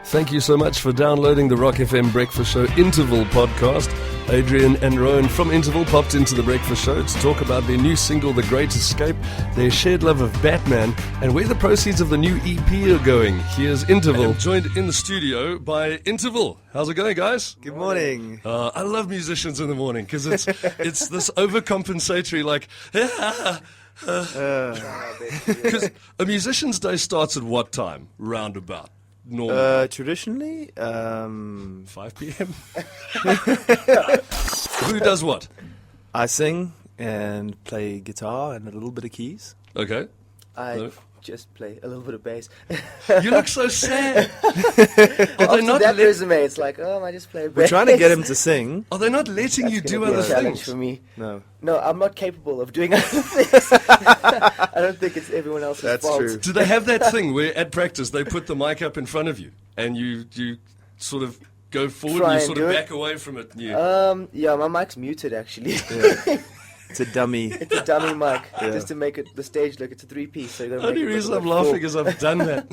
Thank you so much for downloading the RockFM Breakfast Show Interval podcast. Adrian and Rowan from Interval popped into the Breakfast Show to talk about their new single, The Great Escape, their shared love of Batman, and where the proceeds of the new EP are going. Here's Interval, joined in the studio by Interval. How's it going, guys? Good morning. I love musicians in the morning because it's this overcompensatory, like, because a musician's day starts at what time, roundabout? Normally. Traditionally, 5 p.m. Who does what? I sing and play guitar and a little bit of keys. Okay. I just play a little bit of bass. You look so sad. Are they not that resume, it's like, I just play bass. We're trying to get him to sing. Are they not letting you do other challenge things? For me. No, I'm not capable of doing other things. I don't think it's everyone else's That's fault. true. Do they have that thing where at practice they put the mic up in front of you and you sort of go forward Try and you and sort do of it? back away from it? Yeah, my mic's muted actually. Yeah. It's a dummy. It's a dummy mic, Yeah. just to make the stage look. It's a 3-piece, so you got to The make only it look reason like I'm a laughing four. is I've done that.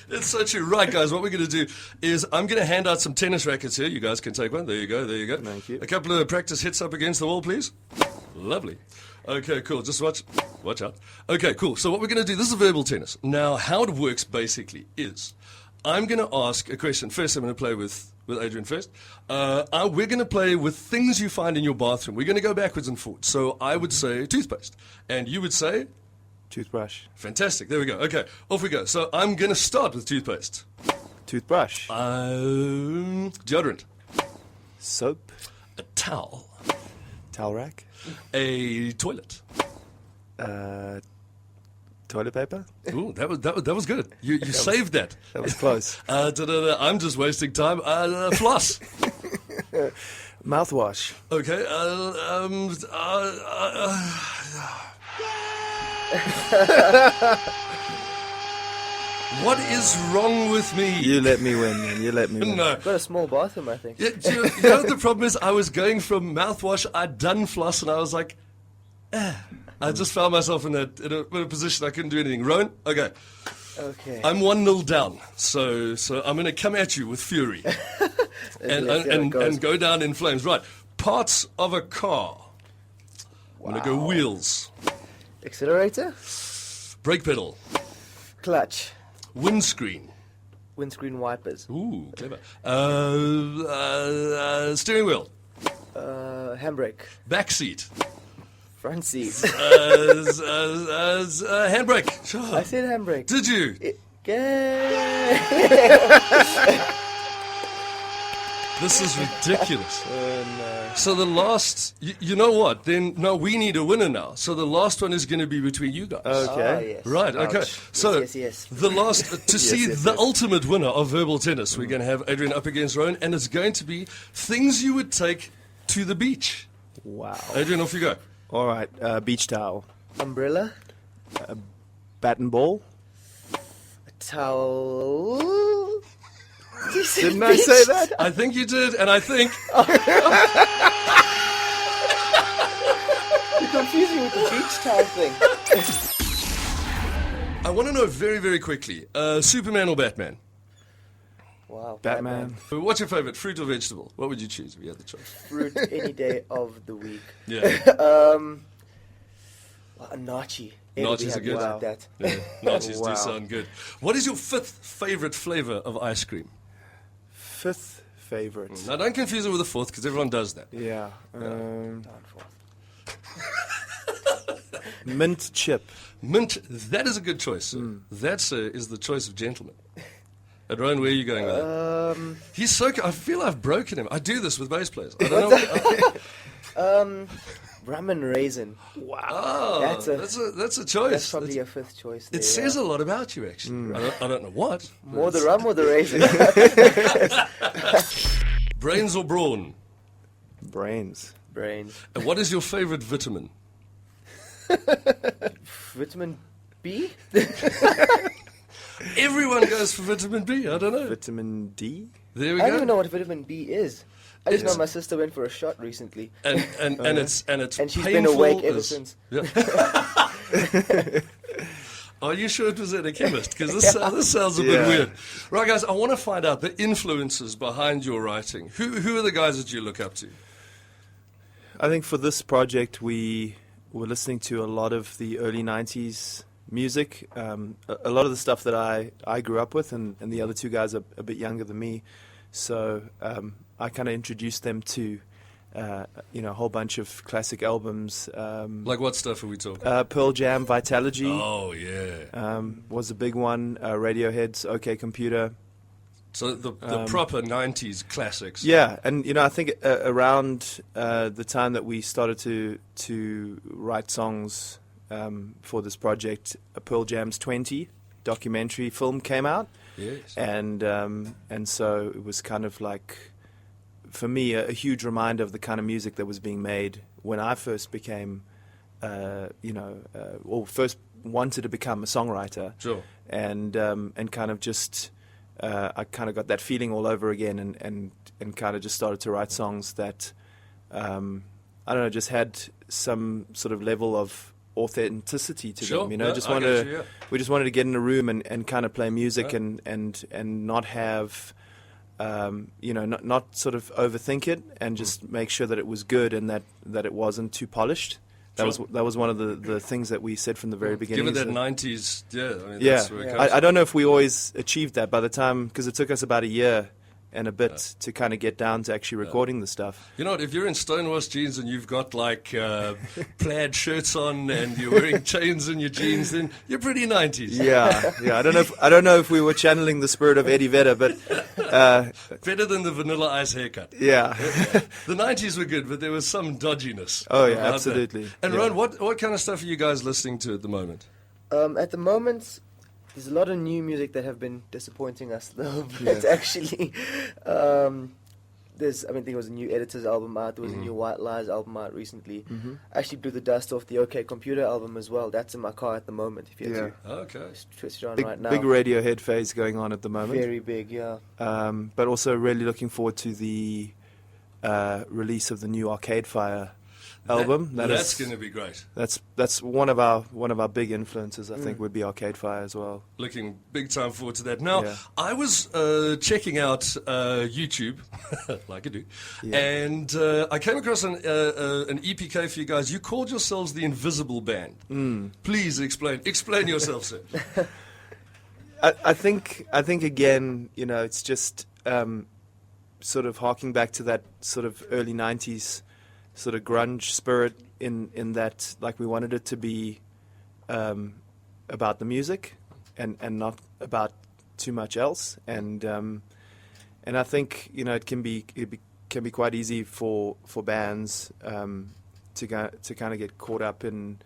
It's so true. Right, guys, what we're going to do is I'm going to hand out some tennis rackets here. You guys can take one. There you go. Thank you. A couple of practice hits up against the wall, please. Lovely. Okay, cool. Just watch out. Okay, cool. So what we're going to do, this is verbal tennis. Now, how it works basically is I'm going to ask a question. First, I'm going to play with Adrian first. We're going to play with things you find in your bathroom. We're going to go backwards and forwards. So I would say toothpaste. And you would say? Toothbrush. Fantastic. There we go. Okay, off we go. So I'm going to start with toothpaste. Toothbrush. Deodorant. Soap. A towel. Towel rack. A toilet. Toilet paper. Ooh, that was good. You saved that. That was close. I'm just wasting time. Floss. Mouthwash. Okay. What is wrong with me? You let me win, man. You let me win. No. I've got a small bathroom, I think. Yeah, you know what the problem is? I was going from mouthwash. I'd done floss, and I was like, I just found myself in a position I couldn't do anything. Rowan, okay. Okay. I'm 1-0 down, so I'm going to come at you with fury and go down in flames. Right, parts of a car. I'm going to go wheels, Accelerator, brake pedal, clutch, windscreen. windscreen wipers, Ooh, clever. Steering wheel, handbrake, back seat, front seat. handbrake. Sure. I said handbrake. Did you? Yay! This is ridiculous. No. So the last, you know what? Then no, we need a winner now. So the last one is going to be between you guys. Okay. Yes. Right. Okay. Ouch. So Yes. the last to see yes, the yes. ultimate winner of verbal tennis, we're going to have Adrian up against Rowan, and it's going to be things you would take to the beach. Wow. Adrian, off you go. All right. Beach towel. Umbrella, Bat and ball. towel. Didn't I say that? I think you did, and I think You're confusing with the beach towel thing. I want to know very, very quickly: Superman or Batman? Wow. Batman. What's your favorite, fruit or vegetable? What would you choose if you had the choice? Fruit any day of the week. Yeah, A nachi. Nachos are good. Like that. yeah. Nachos Wow. do sound good. What is your fifth favorite flavor of ice cream? Fifth favorite. Now, don't confuse it with the fourth, because everyone does that. Yeah. Down for. Mint chip. Mint, that is a good choice. Sir. That, sir, is the choice of gentlemen. And Rowan, where are you going with that? He's so. I feel I've broken him. I do this with bass players. I don't know. Rum and raisin. Wow. Oh, That's that's a choice. That's probably a fifth choice. There, It says a lot about you, actually. I don't know what. more the rum or the raisin. Brains or brawn? Brains. Brains. And what is your favorite vitamin? Vitamin B. Everyone goes for vitamin B. I don't know. Vitamin D. There we I go. don't even know what vitamin B is. I just It's- know my sister went for a shot recently, And it's and she's been painful awake ever as- since. Yeah. Are you sure it was at a chemist? Because this sounds a bit Yeah. weird. Right, guys, I want to find out the influences behind your writing. Who are the guys that you look up to? I think for this project, we were listening to a lot of the early 90s music. A lot of the stuff that I grew up with, and the other two guys are a bit younger than me. So I kind of introduced them to, a whole bunch of classic albums. Like what stuff are we talking? Pearl Jam, Vitalogy Oh, yeah. was a big one. Radiohead's OK Computer. So the proper 90s classics. Yeah, and I think around the time that we started to write songs for this project, Pearl Jam's 20 documentary film came out. Yes. And so it was kind of like, for me, a huge reminder of the kind of music that was being made when I first became, or first wanted to become a songwriter. Sure. And kind of just, I kind of got that feeling all over again, and kind of just started to write songs that, I don't know, just had some sort of level of authenticity to Sure. them. Yeah, Just I wanted get to, you, yeah. we just wanted to get in a room and kind of play music Yeah. and not have, not sort of overthink it, and just make sure that it was good and that it wasn't too polished. That Sure. was one of the things that we said from the very beginning. Given that is 90s, yeah, that's where it comes I don't know if we always achieved that by the time, because it took us about a year and a bit to kind of get down to actually recording the stuff. You know what, if you're in stonewashed jeans and you've got like plaid shirts on and you're wearing chains in your jeans, then you're pretty 90s. Yeah. I don't know if we were channeling the spirit of Eddie Vedder, but Better than the Vanilla Ice haircut. yeah. The 90s were good, but there was some dodginess. Oh, yeah, about that. absolutely. And Yeah. Ron, what kind of stuff are you guys listening to at the moment? At the moment, there's a lot of new music that have been disappointing us a little bit, actually. I think there was a new Editor's album out. There was a new White Lies album out recently. I actually blew the dust off the OK Computer album as well. That's in my car at the moment, if you had Okay. to switch it on Big, right now. big Radiohead phase going on at the moment. Very big, yeah. But also really looking forward to the release of the new Arcade Fire album. That's going to be great. That's one of our big influences. I think would be Arcade Fire as well. Looking big time forward to that. Now, Yeah. I was checking out YouTube, like I do, Yeah. and I came across an EPK for you guys. You called yourselves the Invisible Band. Please explain yourself, sir. I think again, it's just sort of harking back to that sort of early 90s sort of grunge spirit in that, like, we wanted it to be about the music and not about too much else, and I think it can be quite easy for bands to kind of get caught up in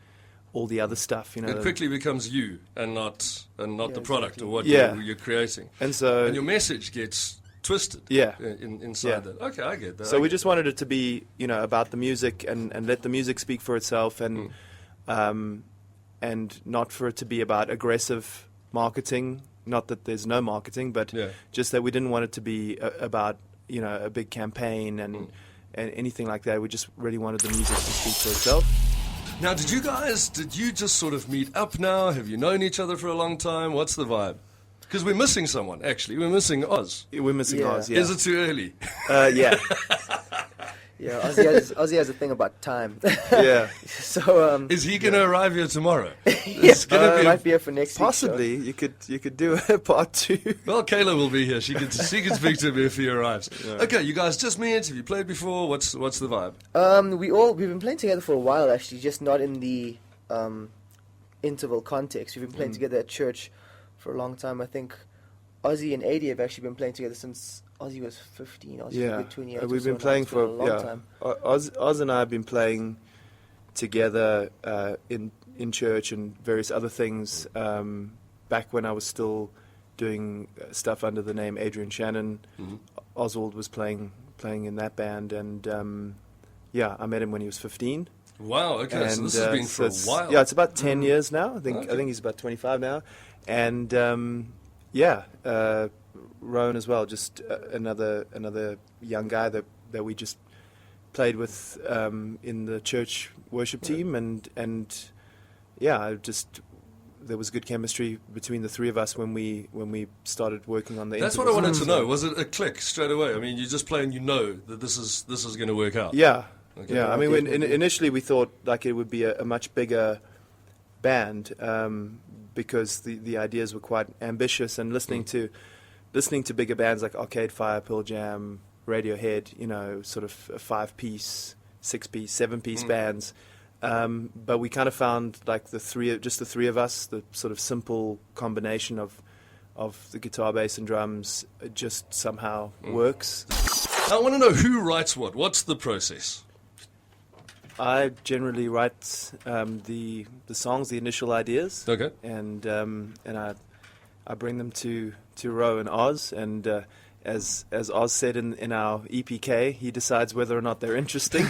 all the other stuff, It quickly becomes you and not the product or what Yeah. you're creating. and so And your message gets twisted Yeah. inside Yeah. that. Okay, I get that. So we just wanted it to be, about the music and let the music speak for itself, and not for it to be about aggressive marketing. Not that there's no marketing, but Yeah. just that we didn't want it to be about a big campaign and anything like that. We just really wanted the music to speak for itself. Now, did you just sort of meet up now? Have you known each other for a long time? What's the vibe? Because we're missing someone, actually. We're missing Oz. We're missing Yeah. Oz, yeah. Is it too early? Yeah, Yeah, Ozzy has a thing about time. yeah. So, Is he going to arrive here tomorrow? yeah, It's gonna be might be here for next week. Possibly you could do a part 2. Well, Kayla will be here. She can speak to me if he arrives. Okay, you guys just met. Have you played before? What's the vibe? We've been playing together for a while, actually, just not in the interval context. We've been playing together at church for a long time. I think Ozzy and AD have actually been playing together since Ozzy was 15. Ozzy was Yeah, about 28 or we've so been now. playing It's been for a long time. Oz and I have been playing together in church and various other things. Back when I was still doing stuff under the name Adrian Shannon, Oswald was playing in that band, and I met him when he was 15. Wow, okay, so this has been for a it's- while. Yeah, it's about 10 years now. I think Okay. he's about 25 now, and Rowan as well, just another young guy that we just played with in the church worship team, and there was good chemistry between the three of us when we started working on the. That's what I wanted to know. Was it a click straight away? I mean, you just play and you know that this is going to work out. Yeah, Okay. yeah. I mean, initially we thought like it would be a much bigger band because the ideas were quite ambitious, and listening to bigger bands like Arcade Fire, Pearl Jam, Radiohead, you know, sort of a 5-piece, 6-piece, 7-piece bands. But we kind of found like the three of us, the sort of simple combination of the guitar, bass, and drums just somehow works. I want to know who writes what. What's the process? I generally write the songs, the initial ideas. Okay. And I bring them to Ro and Oz, and as Oz said in our EPK, he decides whether or not they're interesting.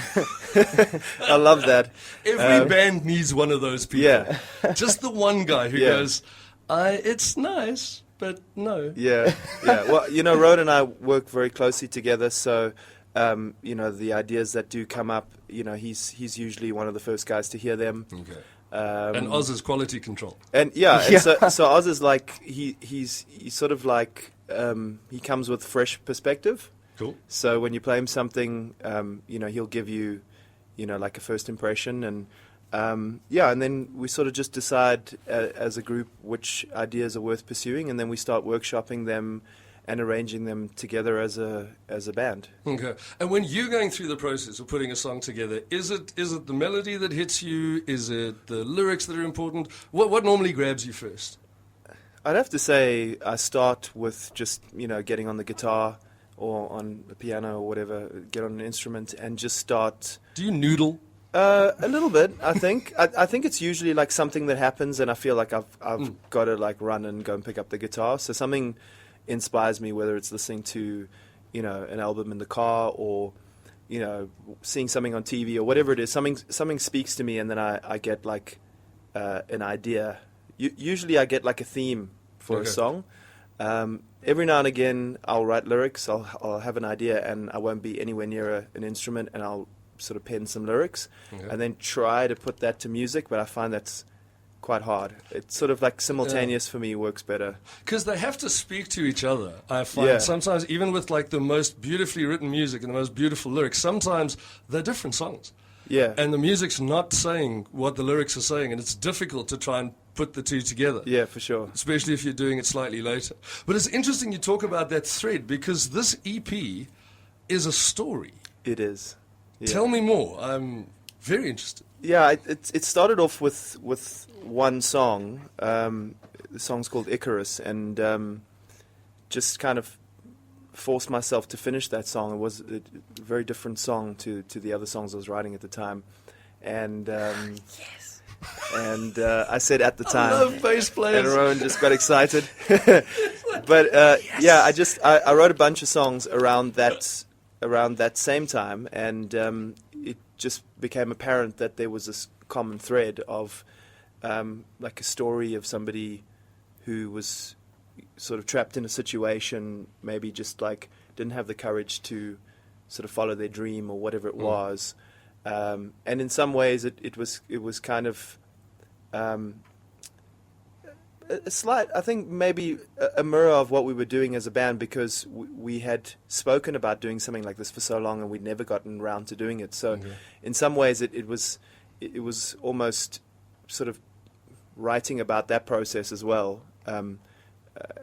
I love that. Every band needs one of those people. Yeah. Just the one guy who goes, it's nice, but no. Yeah, yeah. Well, you know, Ro and I work very closely together, so you know, the ideas that do come up, you know, he's usually one of the first guys to hear them. Okay. And Oz is quality control. And and so Oz is like he's sort of like he comes with fresh perspective. Cool. So when you play him something, you know, he'll give you, you know, like a first impression, and and then we sort of just decide as a group which ideas are worth pursuing, and then we start workshopping them and arranging them together as a band. Okay. And when you're going through the process of putting a song together, is it the melody that hits you? Is it the lyrics that are important? What normally grabs you first? I'd have to say I start with just, you know, getting on the guitar or on the piano or whatever, get on an instrument and just start. Do you noodle? A little bit, I think. I think it's usually like something that happens and I feel like I've got to like run and go and pick up the guitar. So something inspires me, whether it's listening to, you know, an album in the car or, you know, seeing something on TV or whatever it is. Something speaks to me, and then I get like an idea. Usually I get like a theme for a song. Every now and again I'll write lyrics. I'll have an idea and I won't be anywhere near an instrument, and I'll sort of pen some lyrics and then try to put that to music, but I find that's quite hard. It's sort of like simultaneous for me works better. Because they have to speak to each other. I find sometimes, even with like the most beautifully written music and the most beautiful lyrics, sometimes they're different songs. Yeah. And the music's not saying what the lyrics are saying, and it's difficult to try and put the two together. Yeah, for sure. Especially if you're doing it slightly later. But it's interesting you talk about that thread, because this EP is a story. It is. Yeah. Tell me more. I'm very interested. Yeah, it started off with one song. The song's called Icarus, and just kind of forced myself to finish that song. It was a very different song to the other songs I was writing at the time, and Yes. and I said at the time, I love bass players. and Rowan just got excited. But I wrote a bunch of songs around that same time, and it just became apparent that there was this common thread of like a story of somebody who was sort of trapped in a situation, maybe just like didn't have the courage to sort of follow their dream or whatever it was, and in some ways it was kind of a slight, I think maybe a mirror of what we were doing as a band, because we had spoken about doing something like this for so long and we'd never gotten around to doing it. So in some ways it was almost sort of writing about that process as well.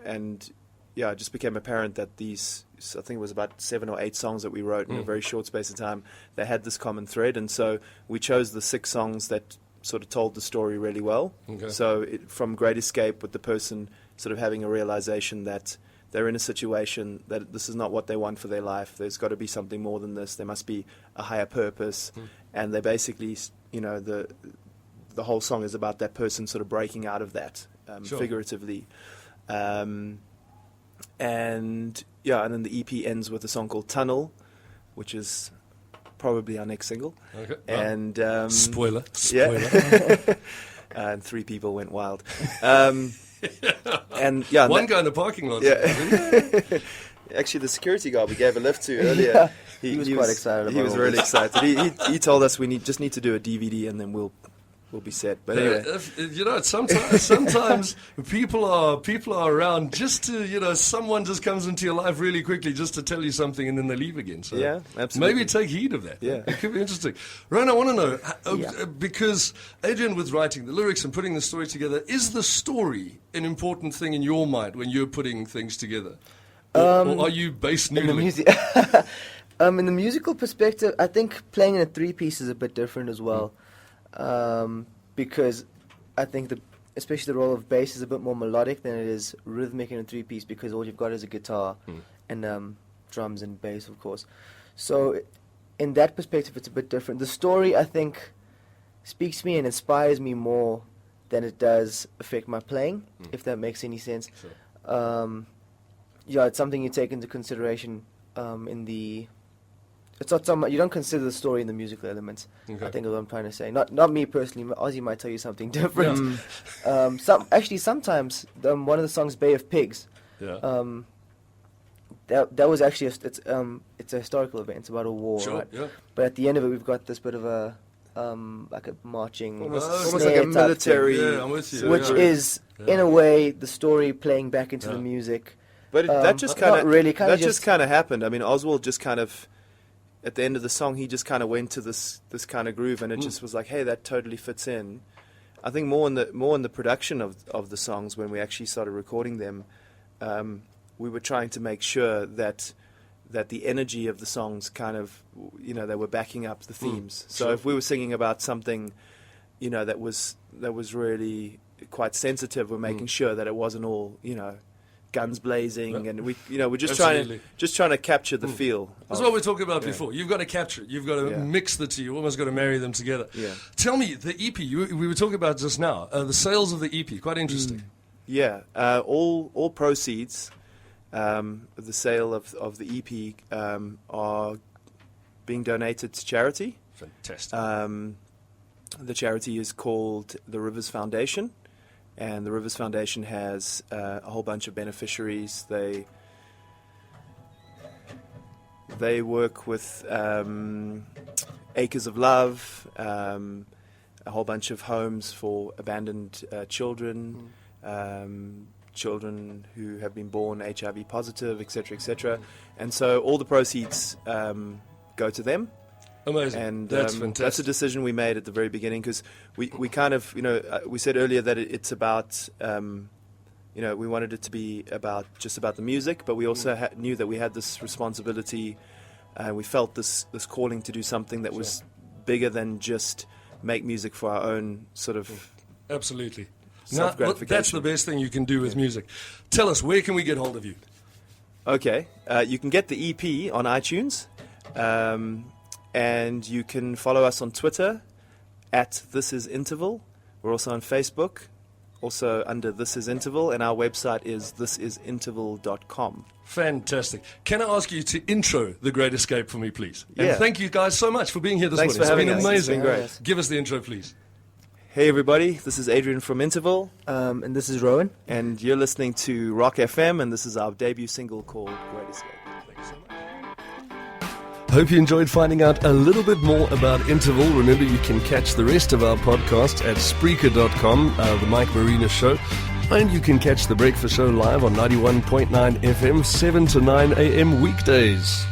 And yeah, it just became apparent that these, I think it was about 7 or 8 songs that we wrote in a very short space of time, they had this common thread. And so we chose the 6 songs that sort of told the story really well. So from Great Escape, with the person sort of having a realization that they're in a situation that this is not what they want for their life. There's got to be something more than this. There must be a higher purpose. And they basically, you know, the whole song is about that person sort of breaking out of that, figuratively. And then the EP ends with a song called Tunnel, which is probably our next single. Okay. And Spoiler. yeah. And 3 people went wild. And yeah, one guy in the parking lot. Yeah. Actually, the security guard we gave a lift to earlier, he was quite excited. He was really excited. He told us we just need to do a DVD, and then we'll be set. But anyway, sometimes people are around just to, someone just comes into your life really quickly just to tell you something and then they leave again. So yeah, absolutely. maybe take heed of that. Yeah. It could be interesting. Ryan, I want to know, because Adrian, with writing the lyrics and putting the story together, is the story an important thing in your mind when you're putting things together? Or are you based noodling? In the musical perspective, I think playing in a three-piece is a bit different as well, because I think especially the role of bass is a bit more melodic than it is rhythmic in a three-piece, because all you've got is a guitar and drums and bass, of course. So in that perspective, it's a bit different. The story, I think, speaks to me and inspires me more than it does affect my playing, if that makes any sense. Sure. It's something you take into consideration It's not so much, you don't consider the story in the musical elements. Okay. I think is what I'm trying to say. Not me personally. Ozzy might tell you something different. Sometimes one of the songs, Bay of Pigs. Yeah. That was actually it's a historical event. It's about a war, Sure, right? yeah. But at the end of it, we've got this bit of a like a marching, almost snare like a type military, Yeah, I'm with you. thing, which Yeah. is in a way the story playing back into the music. But that just not kind of really, kinda just kind of happened. I mean, Oswald just kind of, at the end of the song, he just kind of went to this kind of groove, and it just was like, hey, that totally fits in. I think more in the production of the songs, when we actually started recording them, we were trying to make sure that the energy of the songs kind of, they were backing up the themes. So Sure. if we were singing about something, that was really quite sensitive, we're making sure that it wasn't all, guns blazing, and we're just Absolutely. trying to capture the feel. That's of- what we talked about before. You've got to capture it. You've got to mix the two. You've almost got to marry them together. Yeah. Tell me, the EP, we were talking about just now, the sales of the EP, quite interesting. Yeah, all proceeds, the sale of the EP are being donated to charity. Fantastic. The charity is called the Rivers Foundation, and the Rivers Foundation has a whole bunch of beneficiaries. They work with Acres of Love, a whole bunch of homes for abandoned children, children who have been born HIV positive, etc., etc. And so all the proceeds go to them. Amazing. And that's that's fantastic. a decision we made at the very beginning, because we kind of, we said earlier that it's about, we wanted it to be just about the music, but we also knew that we had this responsibility. We felt this calling to do something that was bigger than just make music for our own sort of Absolutely. self-gratification. That's the best thing you can do with music. Tell us, where can we get hold of you? Okay, you can get the EP on iTunes, and you can follow us on Twitter @ThisIsInterval. We're also on Facebook, also under This Is Interval, and our website is thisisinterval.com. Fantastic. Can I ask you to intro The Great Escape for me, please? And Yeah. thank you guys so much for being here this Thanks morning. for having It's us. been It's amazing. been great. Give us the intro, please. Hey everybody, this is Adrian from Interval, And this is Rowan. and you're listening to Rock FM, and this is our debut single called Great Escape. Thank you so much. Hope you enjoyed finding out a little bit more about Interval. Remember, you can catch the rest of our podcast at Spreaker.com, the Mike Marina Show. And you can catch the Breakfast Show live on 91.9 FM, 7 to 9 a.m. weekdays.